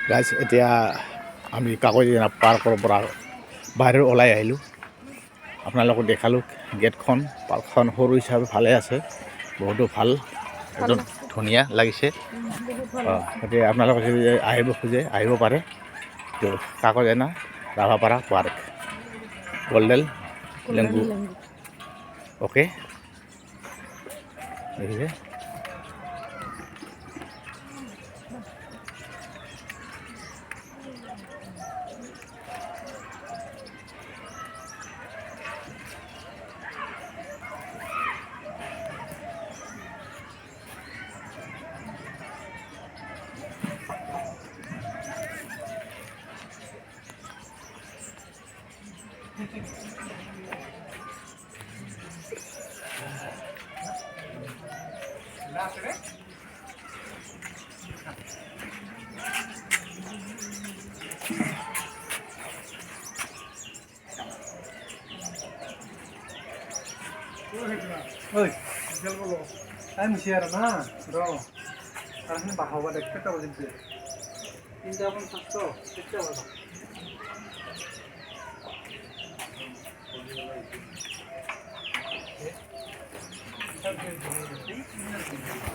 Guys এতিয়া আমি কাকজানা পাৰ্কৰ পৰা বাহিৰত ওলাই আহিলোঁ। আপোনালোকক দেখালোঁ গেটখন, পাৰ্কখন সৰু হিচাপে ভালে আছে, বহুতো ভাল, একদম ধুনীয়া লাগিছে। গতিকে আপোনালোকে যদি আহিব খোজে আহিব পাৰে। তো কাকজানা ৰাভাপাৰা পাৰ্ক, গল্ডেন লেংগু। অ'কে, দেখিছে? Oi, jal bolo. Ay musiara na, bro. Karena bahawa dek kita wajib sih. Indah pun sakto, kita wajib. Okay.